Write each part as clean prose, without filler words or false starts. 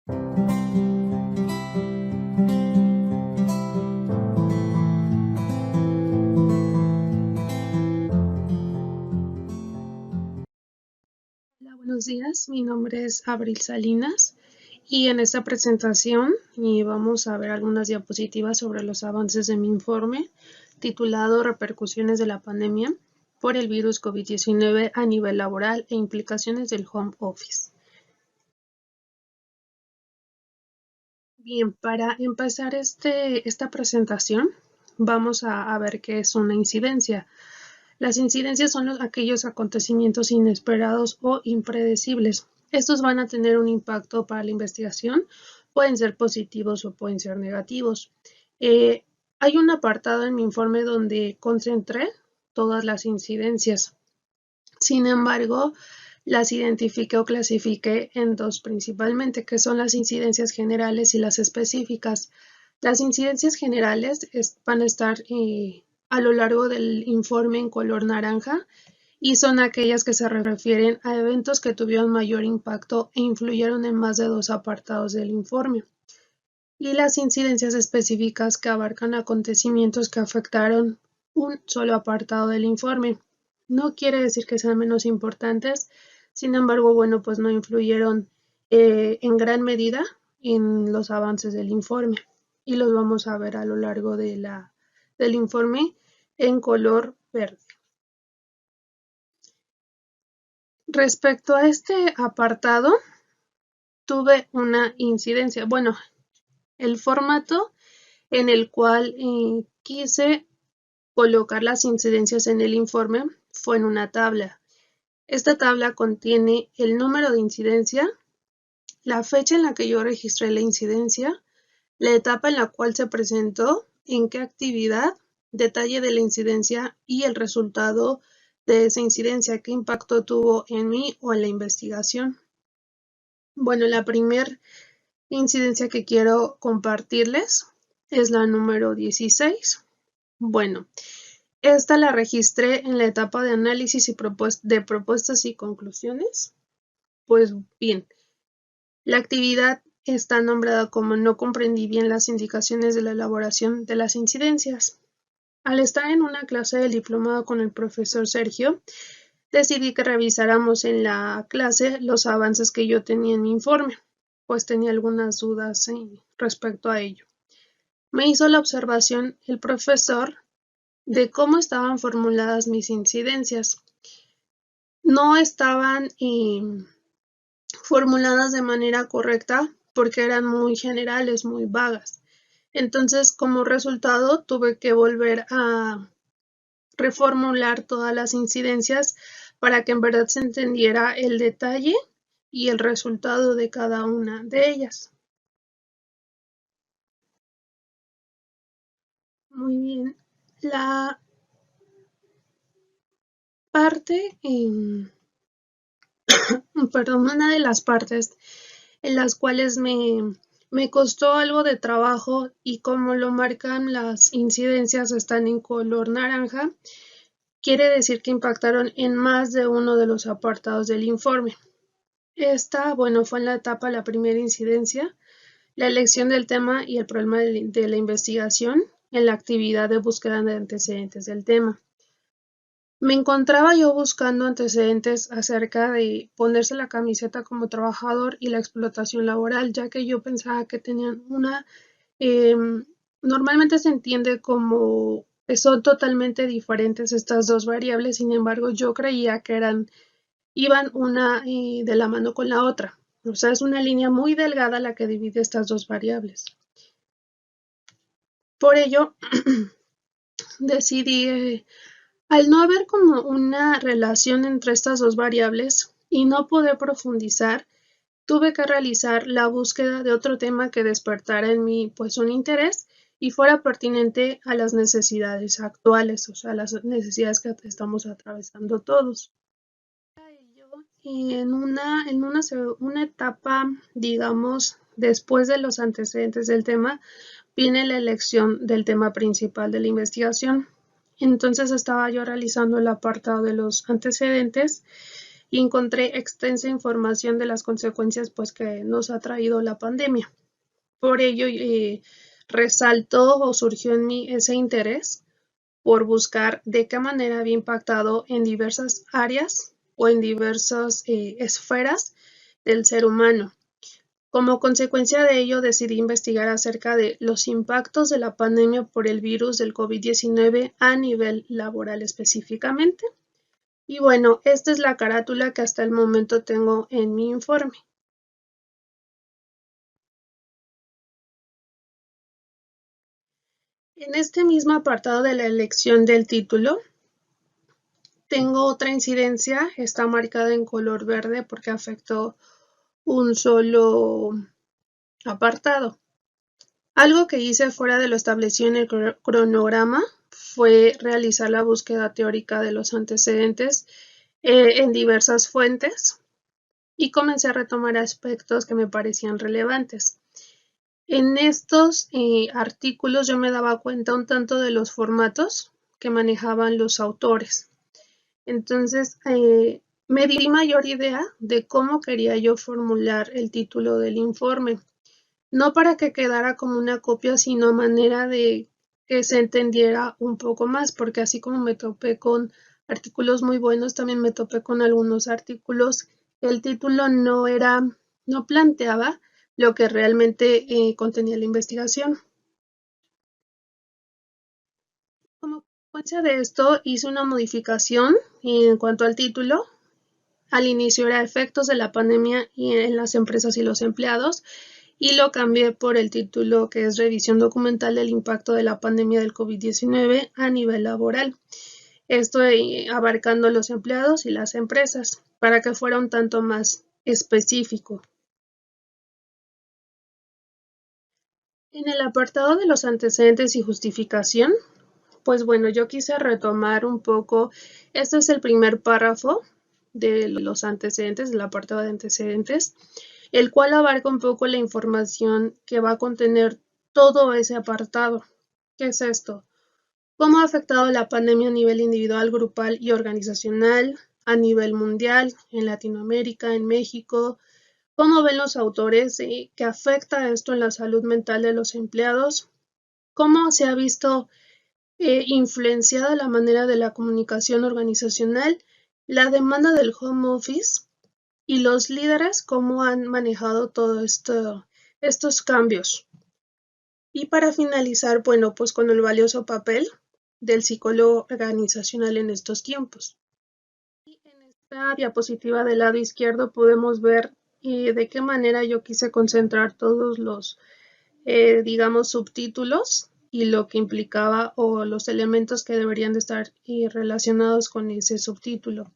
Hola, buenos días. Mi nombre es Abril Salinas y en esta presentación vamos a ver algunas diapositivas sobre los avances de mi informe titulado Repercusiones de la pandemia por el virus COVID-19 a nivel laboral e implicaciones del home office. Bien, para empezar esta presentación vamos a ver qué es una incidencia. Las incidencias son aquellos acontecimientos inesperados o impredecibles. Estos van a tener un impacto para la investigación, pueden ser positivos o pueden ser negativos. Hay un apartado en mi informe donde concentré todas las incidencias. Sin embargo, las identifiqué o clasifiqué en dos principalmente, que son las incidencias generales y las específicas. Las incidencias generales van a estar a lo largo del informe en color naranja y son aquellas que se refieren a eventos que tuvieron mayor impacto e influyeron en más de dos apartados del informe. Y las incidencias específicas que abarcan acontecimientos que afectaron un solo apartado del informe. No quiere decir que sean menos importantes, sin embargo, bueno, pues no influyeron en gran medida en los avances del informe y los vamos a ver a lo largo del informe en color verde. Respecto a este apartado, tuve una incidencia. Bueno, el formato en el cual quise colocar las incidencias en el informe fue en una tabla. Esta tabla contiene el número de incidencia, la fecha en la que yo registré la incidencia, la etapa en la cual se presentó, en qué actividad, detalle de la incidencia y el resultado de esa incidencia, qué impacto tuvo en mí o en la investigación. Bueno, la primera incidencia que quiero compartirles es la número 16. Bueno, esta la registré en la etapa de análisis y de propuestas y conclusiones. Pues bien, la actividad está nombrada como no comprendí bien las indicaciones de la elaboración de las incidencias. Al estar en una clase del diplomado con el profesor Sergio, decidí que revisáramos en la clase los avances que yo tenía en mi informe, pues tenía algunas dudas respecto a ello. Me hizo la observación el profesor de cómo estaban formuladas mis incidencias. No estaban formuladas de manera correcta porque eran muy generales, muy vagas. Entonces, como resultado, tuve que volver a reformular todas las incidencias para que en verdad se entendiera el detalle y el resultado de cada una de ellas. Muy bien. La parte, perdón, una de las partes en las cuales me costó algo de trabajo y como lo marcan las incidencias están en color naranja, quiere decir que impactaron en más de uno de los apartados del informe. Esta, bueno, fue en la etapa la primera incidencia, la elección del tema y el problema de la investigación en la actividad de búsqueda de antecedentes del tema. Me encontraba yo buscando antecedentes acerca de ponerse la camiseta como trabajador y la explotación laboral, ya que yo pensaba que tenían normalmente se entiende como que son totalmente diferentes estas dos variables, sin embargo yo creía que iban una de la mano con la otra. O sea, es una línea muy delgada la que divide estas dos variables. Por ello, decidí, al no haber como una relación entre estas dos variables y no poder profundizar, tuve que realizar la búsqueda de otro tema que despertara en mí pues un interés y fuera pertinente a las necesidades actuales, o sea, las necesidades que estamos atravesando todos. Y en una etapa, digamos, después de los antecedentes del tema, viene la elección del tema principal de la investigación. Entonces estaba yo realizando el apartado de los antecedentes y encontré extensa información de las consecuencias pues, que nos ha traído la pandemia. Por ello, resaltó o surgió en mí ese interés por buscar de qué manera había impactado en diversas áreas o en diversas esferas del ser humano. Como consecuencia de ello, decidí investigar acerca de los impactos de la pandemia por el virus del COVID-19 a nivel laboral específicamente. Y bueno, esta es la carátula que hasta el momento tengo en mi informe. En este mismo apartado de la elección del título, tengo otra incidencia, está marcada en color verde porque afectó un solo apartado. Algo que hice fuera de lo establecido en el cronograma fue realizar la búsqueda teórica de los antecedentes en diversas fuentes y comencé a retomar aspectos que me parecían relevantes. En estos artículos yo me daba cuenta un tanto de los formatos que manejaban los autores. Entonces, me di mayor idea de cómo quería yo formular el título del informe. No para que quedara como una copia, sino manera de que se entendiera un poco más, porque así como me topé con artículos muy buenos, también me topé con algunos artículos que el título no planteaba lo que realmente contenía la investigación. Como consecuencia de esto, hice una modificación en cuanto al título. Al inicio era efectos de la pandemia en las empresas y los empleados, y lo cambié por el título que es Revisión documental del impacto de la pandemia del COVID-19 a nivel laboral. Esto abarcando los empleados y las empresas, para que fuera un tanto más específico. En el apartado de los antecedentes y justificación, pues bueno, yo quise retomar un poco, este es el primer párrafo de los antecedentes, del apartado de antecedentes, el cual abarca un poco la información que va a contener todo ese apartado. ¿Qué es esto? ¿Cómo ha afectado la pandemia a nivel individual, grupal y organizacional, a nivel mundial, en Latinoamérica, en México? ¿Cómo ven los autores que afecta esto en la salud mental de los empleados? ¿Cómo se ha visto influenciada la manera de la comunicación organizacional, la demanda del home office y los líderes cómo han manejado todo estos cambios? Y para finalizar, bueno, pues con el valioso papel del psicólogo organizacional en estos tiempos. Y en esta diapositiva del lado izquierdo podemos ver de qué manera yo quise concentrar todos los, digamos, subtítulos y lo que implicaba o los elementos que deberían de estar relacionados con ese subtítulo.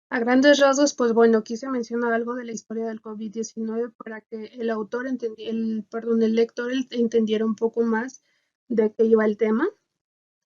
A grandes rasgos, pues bueno, quise mencionar algo de la historia del COVID-19 para que el lector entendiera un poco más de qué iba el tema,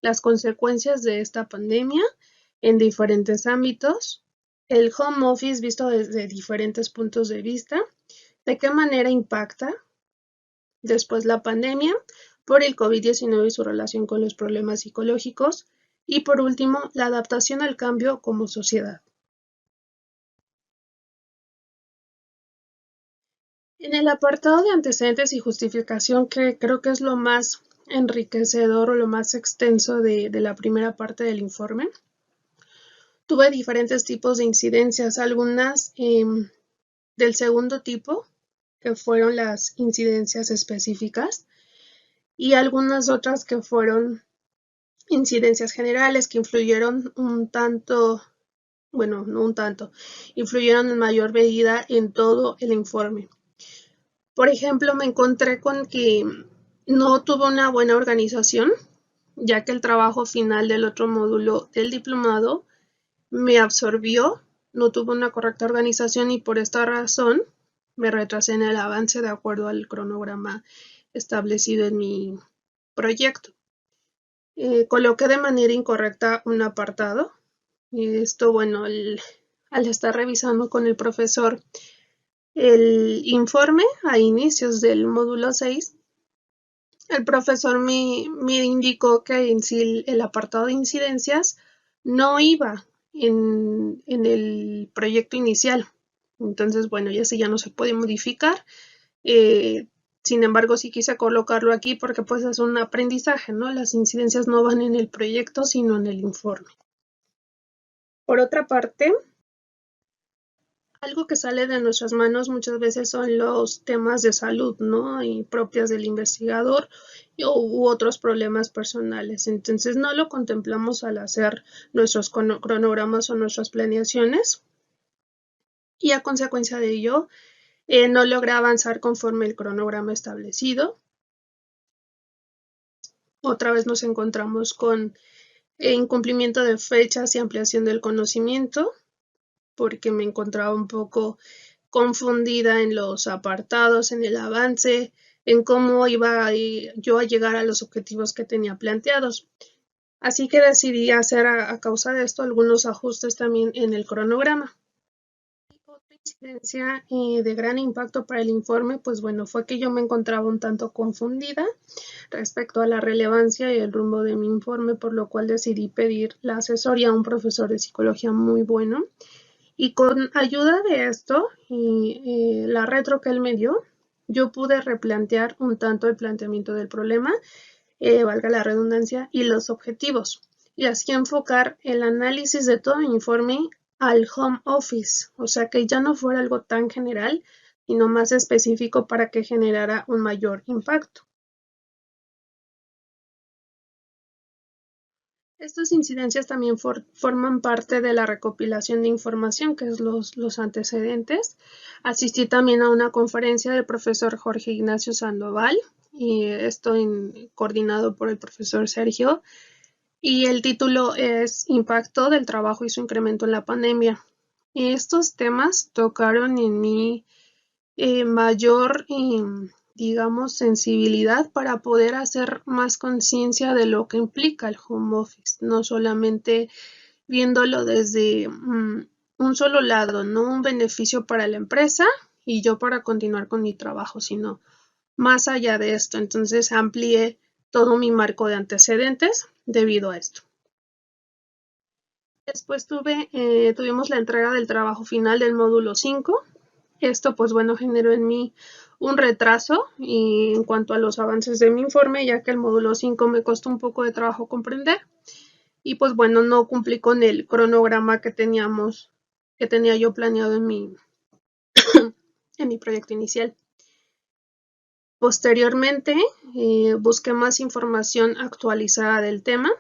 las consecuencias de esta pandemia en diferentes ámbitos, el home office visto desde diferentes puntos de vista, de qué manera impacta después la pandemia por el COVID-19 y su relación con los problemas psicológicos, y por último, la adaptación al cambio como sociedad. En el apartado de antecedentes y justificación, que creo que es lo más enriquecedor o lo más extenso de la primera parte del informe, tuve diferentes tipos de incidencias, algunas del segundo tipo, que fueron las incidencias específicas, y algunas otras que fueron incidencias generales que influyeron un tanto, bueno, no un tanto, influyeron en mayor medida en todo el informe. Por ejemplo, me encontré con que no tuvo una buena organización, ya que el trabajo final del otro módulo del diplomado me absorbió, no tuvo una correcta organización y por esta razón me retrasé en el avance de acuerdo al cronograma establecido en mi proyecto. Coloqué de manera incorrecta un apartado. Esto, bueno, al estar revisando con el profesor el informe a inicios del módulo 6, el profesor me indicó que en sí el apartado de incidencias no iba en el proyecto inicial. Entonces, bueno, ya ese ya no se puede modificar. Sin embargo, sí quise colocarlo aquí porque pues es un aprendizaje, ¿no? Las incidencias no van en el proyecto, sino en el informe. Por otra parte, algo que sale de nuestras manos muchas veces son los temas de salud, ¿no? Y propias del investigador u otros problemas personales. Entonces no lo contemplamos al hacer nuestros cronogramas o nuestras planeaciones. Y a consecuencia de ello, no logré avanzar conforme el cronograma establecido. Otra vez nos encontramos con incumplimiento de fechas y ampliación del conocimiento, porque me encontraba un poco confundida en los apartados, en el avance, en cómo iba yo a llegar a los objetivos que tenía planteados. Así que decidí hacer a causa de esto algunos ajustes también en el cronograma. Otra incidencia de gran impacto para el informe, pues bueno, fue que yo me encontraba un tanto confundida respecto a la relevancia y el rumbo de mi informe, por lo cual decidí pedir la asesoría a un profesor de psicología muy bueno. Y con ayuda de esto y la retro que él me dio, yo pude replantear un tanto el planteamiento del problema, valga la redundancia, y los objetivos. Y así enfocar el análisis de todo mi informe al home office, o sea que ya no fuera algo tan general, sino más específico para que generara un mayor impacto. Estas incidencias también forman parte de la recopilación de información, que es los antecedentes. Asistí también a una conferencia del profesor Jorge Ignacio Sandoval, y esto coordinado por el profesor Sergio, y el título es Impacto del trabajo y su incremento en la pandemia. Y estos temas tocaron en mí mayor digamos, sensibilidad para poder hacer más conciencia de lo que implica el home office, no solamente viéndolo desde un solo lado, no un beneficio para la empresa y yo para continuar con mi trabajo, sino más allá de esto. Entonces amplié todo mi marco de antecedentes debido a esto. Después tuvimos la entrega del trabajo final del módulo 5. Esto, pues bueno, generó en mí un retraso y en cuanto a los avances de mi informe, ya que el módulo 5 me costó un poco de trabajo comprender. Y pues bueno, no cumplí con el cronograma que tenía yo planeado en mi proyecto inicial. Posteriormente, busqué más información actualizada del tema.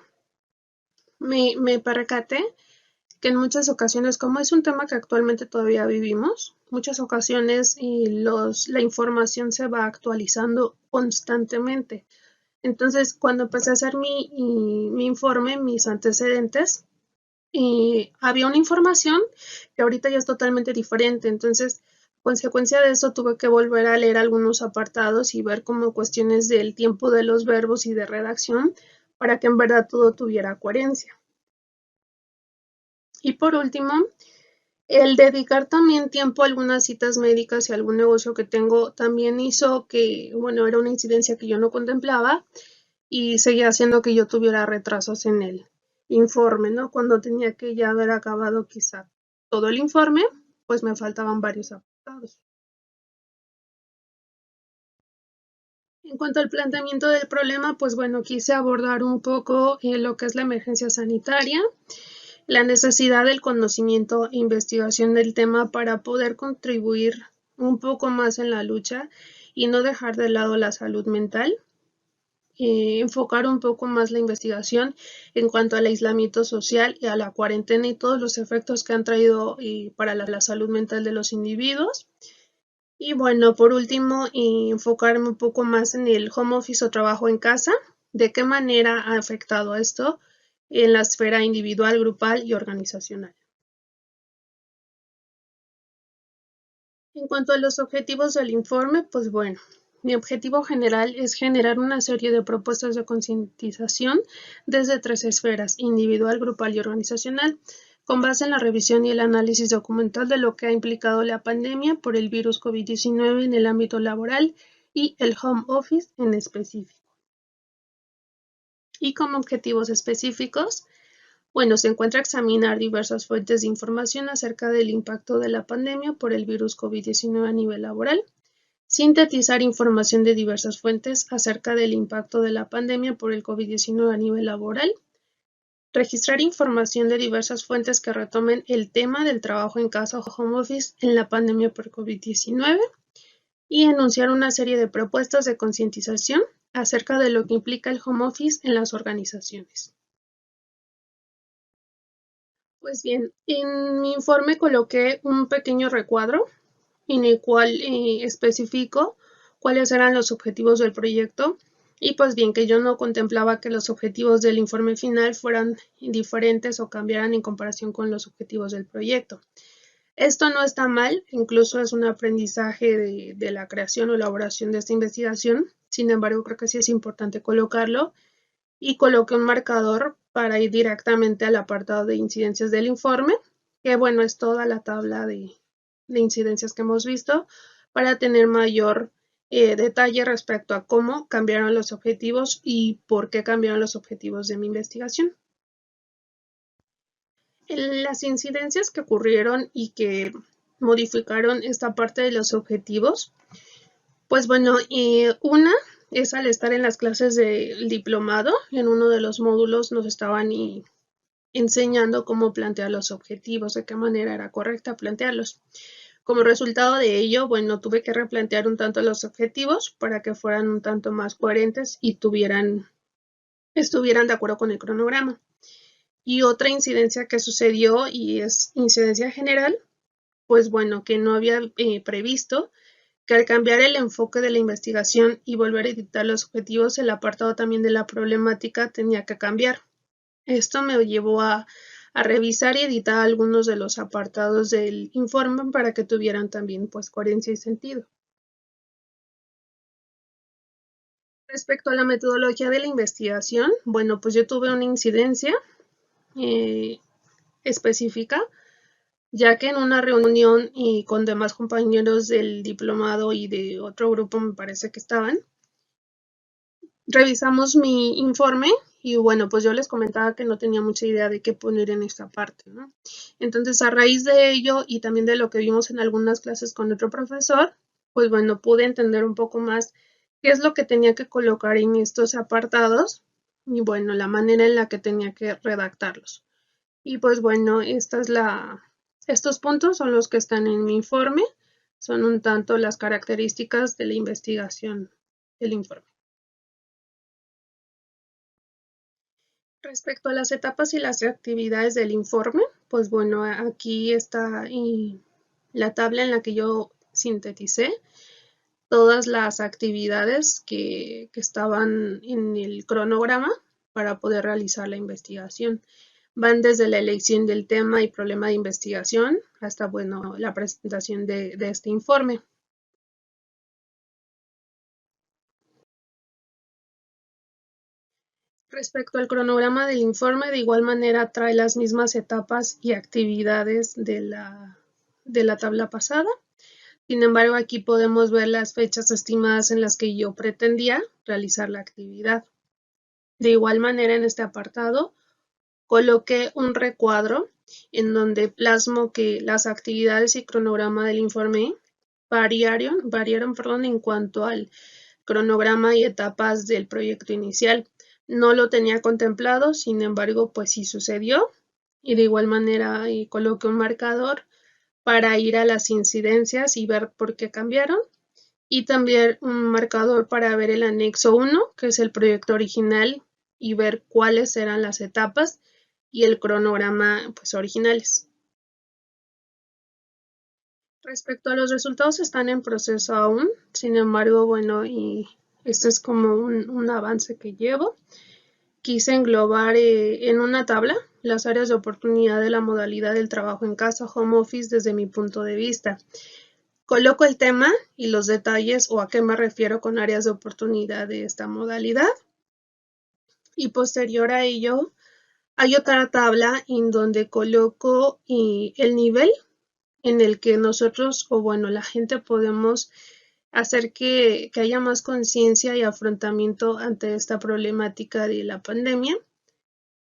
Me percaté que en muchas ocasiones, como es un tema que actualmente todavía vivimos, muchas ocasiones la información se va actualizando constantemente. Entonces, cuando empecé a hacer mi informe, mis antecedentes, había una información que ahorita ya es totalmente diferente. Entonces, consecuencia de eso, tuve que volver a leer algunos apartados y ver como cuestiones del tiempo de los verbos y de redacción para que en verdad todo tuviera coherencia. Y por último, el dedicar también tiempo a algunas citas médicas y algún negocio que tengo también hizo que, bueno, era una incidencia que yo no contemplaba y seguía haciendo que yo tuviera retrasos en el informe, ¿no? Cuando tenía que ya haber acabado quizá todo el informe, pues me faltaban varios apartados. En cuanto al planteamiento del problema, pues bueno, quise abordar un poco lo que es la emergencia sanitaria, la necesidad del conocimiento e investigación del tema para poder contribuir un poco más en la lucha y no dejar de lado la salud mental, enfocar un poco más la investigación en cuanto al aislamiento social y a la cuarentena y todos los efectos que han traído para la salud mental de los individuos. Y bueno, por último, enfocarme un poco más en el home office o trabajo en casa, de qué manera ha afectado esto en la esfera individual, grupal y organizacional. En cuanto a los objetivos del informe, pues bueno, mi objetivo general es generar una serie de propuestas de concientización desde tres esferas: individual, grupal y organizacional, con base en la revisión y el análisis documental de lo que ha implicado la pandemia por el virus COVID-19 en el ámbito laboral y el home office en específico. Y como objetivos específicos, Bueno, se encuentra examinar diversas fuentes de información acerca del impacto de la pandemia por el virus COVID-19 a nivel laboral, sintetizar información de diversas fuentes acerca del impacto de la pandemia por el COVID-19 a nivel laboral, registrar información de diversas fuentes que retomen el tema del trabajo en casa o home office en la pandemia por COVID-19 y enunciar una serie de propuestas de concientización acerca de lo que implica el home office en las organizaciones. Pues bien, en mi informe coloqué un pequeño recuadro en el cual especifico cuáles eran los objetivos del proyecto y pues bien que yo no contemplaba que los objetivos del informe final fueran diferentes o cambiaran en comparación con los objetivos del proyecto. Esto no está mal, incluso es un aprendizaje de la creación o elaboración de esta investigación, sin embargo creo que sí es importante colocarlo y coloqué un marcador para ir directamente al apartado de incidencias del informe, que bueno, es toda la tabla de incidencias que hemos visto, para tener mayor detalle respecto a cómo cambiaron los objetivos y por qué cambiaron los objetivos de mi investigación. Las incidencias que ocurrieron y que modificaron esta parte de los objetivos, pues bueno, una es al estar en las clases del diplomado, en uno de los módulos nos estaban enseñando cómo plantear los objetivos, de qué manera era correcta plantearlos. Como resultado de ello, bueno, tuve que replantear un tanto los objetivos para que fueran un tanto más coherentes y estuvieran de acuerdo con el cronograma. Y otra incidencia que sucedió, y es incidencia general, pues bueno, que no había previsto que al cambiar el enfoque de la investigación y volver a editar los objetivos, el apartado también de la problemática tenía que cambiar. Esto me llevó a revisar y editar algunos de los apartados del informe para que tuvieran también pues coherencia y sentido. Respecto a la metodología de la investigación, bueno, pues yo tuve una incidencia eh, específica, ya que en una reunión y con demás compañeros del diplomado y de otro grupo me parece que estaban, revisamos mi informe y bueno, pues yo les comentaba que no tenía mucha idea de qué poner en esta parte, ¿no? Entonces, a raíz de ello y también de lo que vimos en algunas clases con otro profesor, pues bueno, pude entender un poco más qué es lo que tenía que colocar en estos apartados y bueno, la manera en la que tenía que redactarlos. Y pues bueno, estos puntos son los que están en mi informe, son un tanto las características de la investigación del informe. Respecto a las etapas y las actividades del informe, pues bueno, aquí está la tabla en la que yo sinteticé todas las actividades que estaban en el cronograma para poder realizar la investigación. Van desde la elección del tema y problema de investigación hasta, bueno, la presentación de este informe. Respecto al cronograma del informe, de igual manera trae las mismas etapas y actividades de la tabla pasada. Sin embargo, aquí podemos ver las fechas estimadas en las que yo pretendía realizar la actividad. De igual manera, en este apartado, coloqué un recuadro en donde plasmo que las actividades y cronograma del informe variaron en cuanto al cronograma y etapas del proyecto inicial. No lo tenía contemplado, sin embargo, pues sí sucedió. Y de igual manera coloqué un marcador para ir a las incidencias y ver por qué cambiaron. Y también un marcador para ver el anexo 1, que es el proyecto original, y ver cuáles eran las etapas y el cronograma pues originales. Respecto a los resultados están en proceso aún, sin embargo, bueno, y esto es como un avance que llevo. Quise englobar en una tabla las áreas de oportunidad de la modalidad del trabajo en casa, home office, desde mi punto de vista. Coloco el tema y los detalles o a qué me refiero con áreas de oportunidad de esta modalidad. Y posterior a ello, hay otra tabla en donde coloco el nivel en el que nosotros, o bueno, la gente podemos hacer que haya más conciencia y afrontamiento ante esta problemática de la pandemia.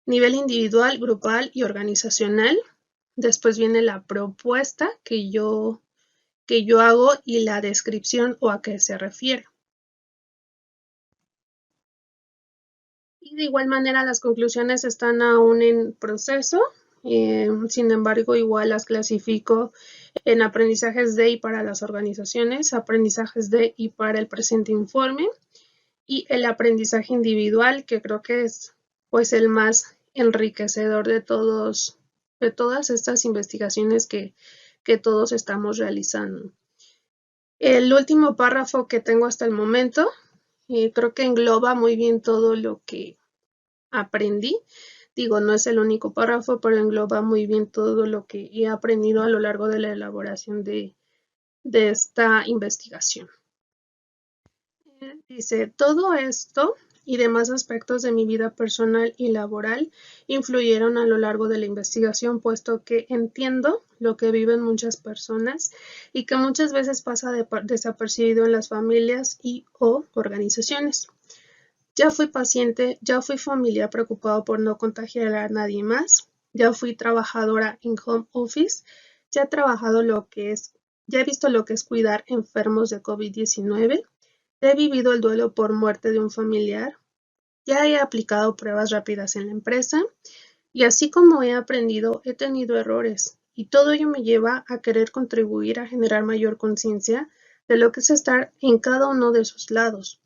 Nivel individual, grupal y organizacional. Después viene la propuesta que yo hago y la descripción o a qué se refiere. Y de igual manera las conclusiones están aún en proceso, sin embargo igual las clasifico en aprendizajes de y para las organizaciones, aprendizajes de y para el presente informe y el aprendizaje individual, que creo que es pues el más enriquecedor de todas estas investigaciones que todos estamos realizando. El último párrafo que tengo hasta el momento, creo que engloba muy bien todo lo que aprendí. Digo, no es el único párrafo, pero engloba muy bien todo lo que he aprendido a lo largo de la elaboración de esta investigación. Dice, todo esto y demás aspectos de mi vida personal y laboral influyeron a lo largo de la investigación, puesto que entiendo lo que viven muchas personas y que muchas veces pasa desapercibido en las familias y o organizaciones. Ya fui paciente, ya fui familiar preocupado por no contagiar a nadie más, ya fui trabajadora en home office, ya he trabajado ya he visto lo que es cuidar enfermos de COVID-19, he vivido el duelo por muerte de un familiar, ya he aplicado pruebas rápidas en la empresa y así como he aprendido, he tenido errores y todo ello me lleva a querer contribuir a generar mayor conciencia de lo que es estar en cada uno de sus lados.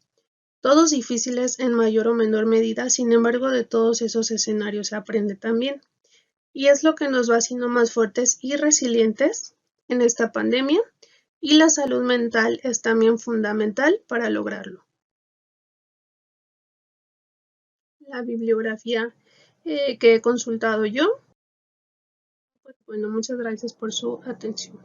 Todos difíciles en mayor o menor medida, sin embargo, de todos esos escenarios se aprende también. Y es lo que nos va haciendo más fuertes y resilientes en esta pandemia, y la salud mental es también fundamental para lograrlo. La bibliografía que he consultado yo, pues bueno, muchas gracias por su atención.